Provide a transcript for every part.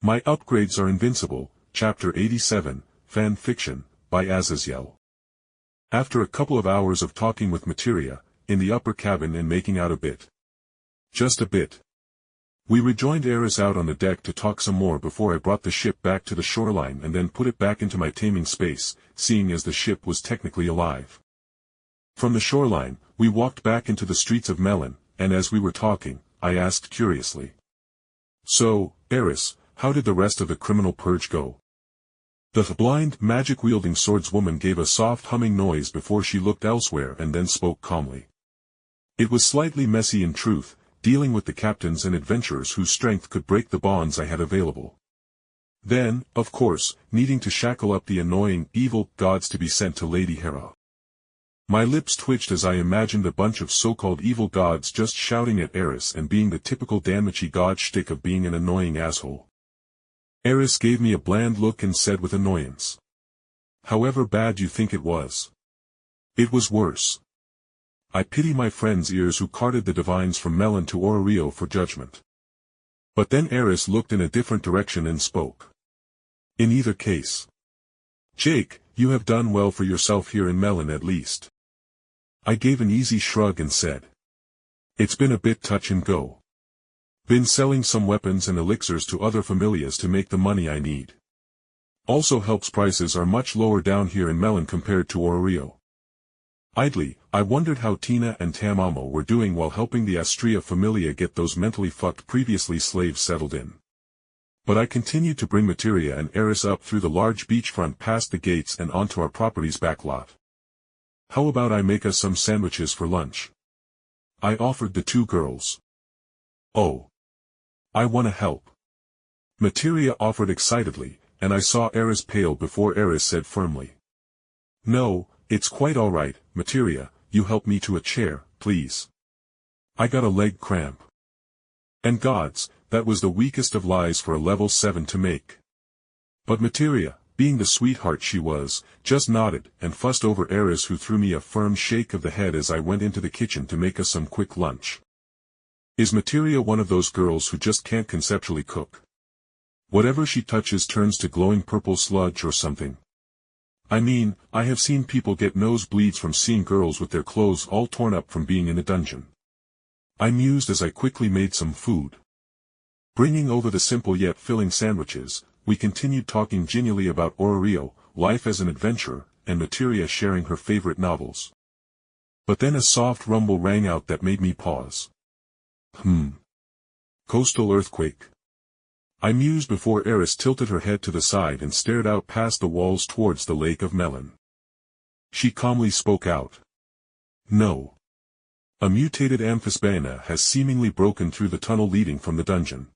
My upgrades are Invincible, Chapter 87, Fan Fiction, by Azazyel. After a couple of hours of talking with Materia, in the upper cabin and making out a bit. Just a bit. We rejoined Eris out on the deck to talk some more before I brought the ship back to the shoreline and then put it back into my taming space, seeing as the ship was technically alive. From the shoreline, we walked back into the streets of Melen, and as we were talking, I asked curiously. So, Eris, how did the rest of the criminal purge go? The blind, magic-wielding swordswoman gave a soft humming noise before she looked elsewhere and then spoke calmly. It was slightly messy in truth, dealing with the captains and adventurers whose strength could break the bonds I had available. Then, of course, needing to shackle up the annoying, evil gods to be sent to Lady Hera. My lips twitched as I imagined a bunch of so-called evil gods just shouting at Eris and being the typical Danmachi god shtick of being an annoying asshole. Eris gave me a bland look and said with annoyance. However bad you think it was. It was worse. I pity my friend's ears who carted the divines from Melen to Orio for judgment. But then Eris looked in a different direction and spoke. In either case. Jake, you have done well for yourself here in Melen at least. I gave an easy shrug and said. It's been a bit touch and go. Been selling some weapons and elixirs to other familias to make the money I need. Also helps prices are much lower down here in Melen compared to Orio. Idly, I wondered how Tina and Tamamo were doing while helping the Astria familia get those mentally fucked previously slaves settled in. But I continued to bring Materia and Eris up through the large beachfront past the gates and onto our property's back lot. How about I make us some sandwiches for lunch? I offered the two girls. Oh. I wanna help. Materia offered excitedly, and I saw Eris pale before Eris said firmly. No, it's quite alright, Materia, you help me to a chair, please. I got a leg cramp. And gods, that was the weakest of lies for a level 7 to make. But Materia, being the sweetheart she was, just nodded and fussed over Eris, who threw me a firm shake of the head as I went into the kitchen to make us some quick lunch. Is Materia one of those girls who just can't conceptually cook? Whatever she touches turns to glowing purple sludge or something. I mean, I have seen people get nosebleeds from seeing girls with their clothes all torn up from being in a dungeon. I mused as I quickly made some food. Bringing over the simple yet filling sandwiches, we continued talking genially about Orio, life as an adventurer, and Materia sharing her favorite novels. But then a soft rumble rang out that made me pause. Coastal earthquake. I mused before Eris tilted her head to the side and stared out past the walls towards the lake of Melen. She calmly spoke out. No. A mutated amphisbaena has seemingly broken through the tunnel leading from the dungeon.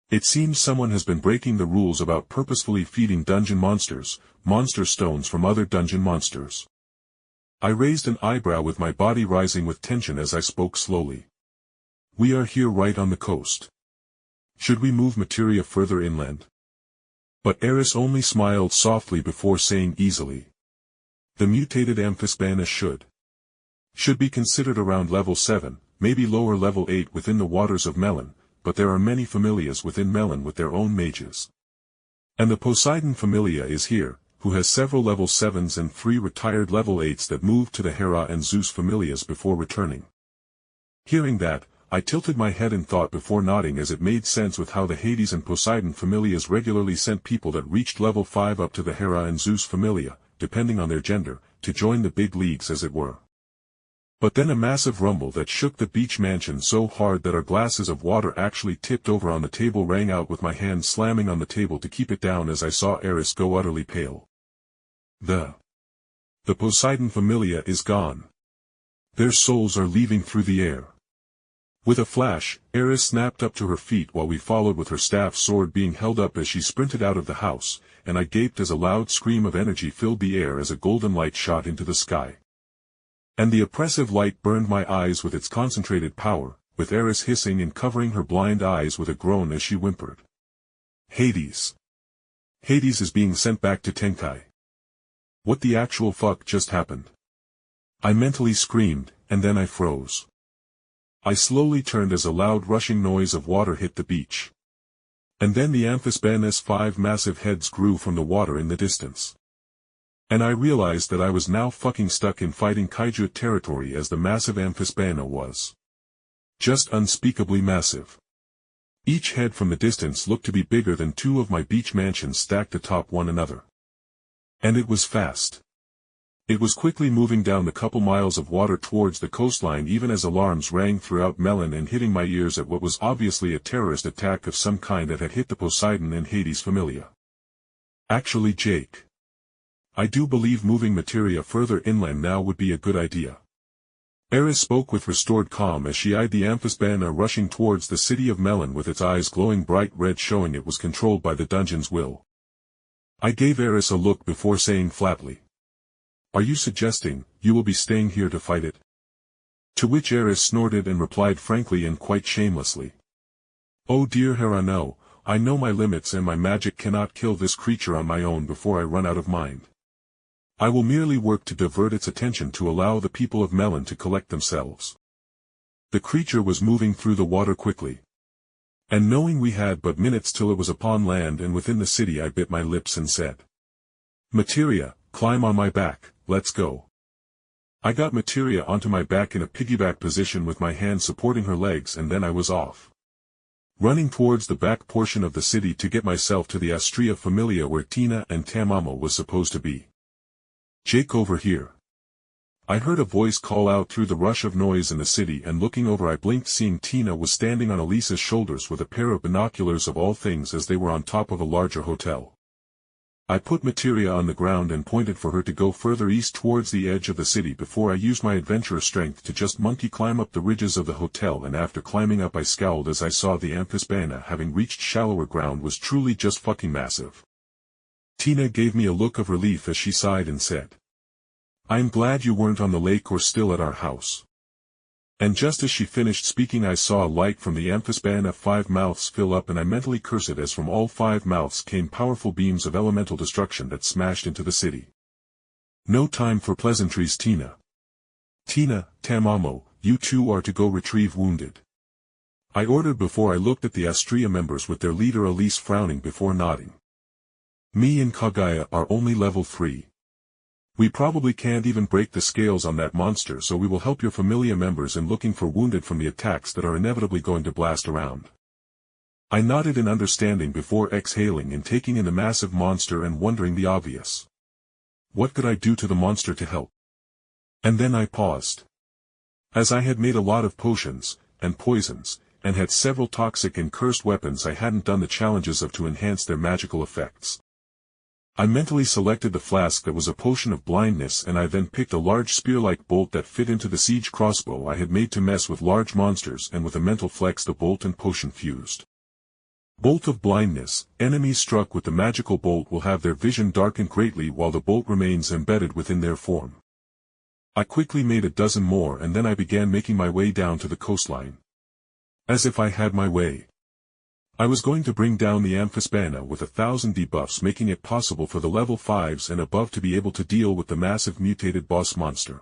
It seems someone has been breaking the rules about purposefully feeding dungeon monsters, monster stones from other dungeon monsters. I raised an eyebrow with my body rising with tension as I spoke slowly. We are here right on the coast. Should we move Materia further inland? But Eris only smiled softly before saying easily. The mutated amphisbaena should be considered around level 7, maybe lower level 8 within the waters of Melen, but there are many familias within Melen with their own mages. And the Poseidon familia is here, who has several level 7s and 3 retired level 8s that moved to the Hera and Zeus familias before returning. Hearing that, I tilted my head in thought before nodding, as it made sense with how the Hades and Poseidon familias regularly sent people that reached level 5 up to the Hera and Zeus familia, depending on their gender, to join the big leagues as it were. But then a massive rumble that shook the beach mansion so hard that our glasses of water actually tipped over on the table rang out with my hand slamming on the table to keep it down as I saw Eris go utterly pale. The Poseidon familia is gone. Their souls are leaving through the air. With a flash, Eris snapped up to her feet while we followed with her staff sword being held up as she sprinted out of the house, and I gaped as a loud scream of energy filled the air as a golden light shot into the sky. And the oppressive light burned my eyes with its concentrated power, with Eris hissing and covering her blind eyes with a groan as she whimpered. Hades. Hades is being sent back to Tenkai. What the actual fuck just happened? I mentally screamed, and then I froze. I slowly turned as a loud rushing noise of water hit the beach. And then the Amphisbaena's 5 massive heads grew from the water in the distance. And I realized that I was now fucking stuck in fighting kaiju territory, as the massive Amphisbaena was just unspeakably massive. Each head from the distance looked to be bigger than 2 of my beach mansions stacked atop one another. And it was fast. It was quickly moving down the couple miles of water towards the coastline, even as alarms rang throughout Melen and hitting my ears at what was obviously a terrorist attack of some kind that had hit the Poseidon and Hades familia. Actually, Jake, I do believe moving Materia further inland now would be a good idea. Eris spoke with restored calm as she eyed the Amphisbaena rushing towards the city of Melen with its eyes glowing bright red, showing it was controlled by the dungeon's will. I gave Eris a look before saying flatly, "Are you suggesting you will be staying here to fight it?" To which Eris snorted and replied frankly and quite shamelessly, "Oh dear Hera, no, I know my limits and my magic cannot kill this creature on my own before I run out of mind. I will merely work to divert its attention to allow the people of Melen to collect themselves." The creature was moving through the water quickly. And knowing we had but minutes till it was upon land and within the city, I bit my lips and said, "Materia, climb on my back, let's go." I got Materia onto my back in a piggyback position with my hands supporting her legs, and then I was off, running towards the back portion of the city to get myself to the Astrea Familia where Tina and Tamamo was supposed to be. "Jake, over here." I heard a voice call out through the rush of noise in the city, and looking over I blinked, seeing Tina was standing on Elisa's shoulders with a pair of binoculars of all things, as they were on top of a larger hotel. I put Materia on the ground and pointed for her to go further east towards the edge of the city before I used my adventurer strength to just monkey climb up the ridges of the hotel, and after climbing up I scowled as I saw the Amphisbaena, having reached shallower ground, was truly just fucking massive. Tina gave me a look of relief as she sighed and said, "I'm glad you weren't on the lake or still at our house." And just as she finished speaking I saw a light from the Amphisbaena 5 mouths fill up, and I mentally cursed it as from all 5 mouths came powerful beams of elemental destruction that smashed into the city. "No time for pleasantries, Tina. Tina, Tamamo, you two are to go retrieve wounded," I ordered before I looked at the Astrea members, with their leader Elise frowning before nodding. "Me and Kagaya are only level 3. We probably can't even break the scales on that monster, so we will help your familia members in looking for wounded from the attacks that are inevitably going to blast around." I nodded in understanding before exhaling and taking in the massive monster and wondering the obvious. What could I do to the monster to help? And then I paused. As I had made a lot of potions, and poisons, and had several toxic and cursed weapons I hadn't done the challenges of to enhance their magical effects. I mentally selected the flask that was a potion of blindness, and I then picked a large spear-like bolt that fit into the siege crossbow I had made to mess with large monsters, and with a mental flex the bolt and potion fused. Bolt of blindness: enemies struck with the magical bolt will have their vision darkened greatly while the bolt remains embedded within their form. I quickly made a dozen more, and then I began making my way down to the coastline. As if I had my way, I was going to bring down the Amphisbaena with 1,000 debuffs, making it possible for the level 5s and above to be able to deal with the massive mutated boss monster.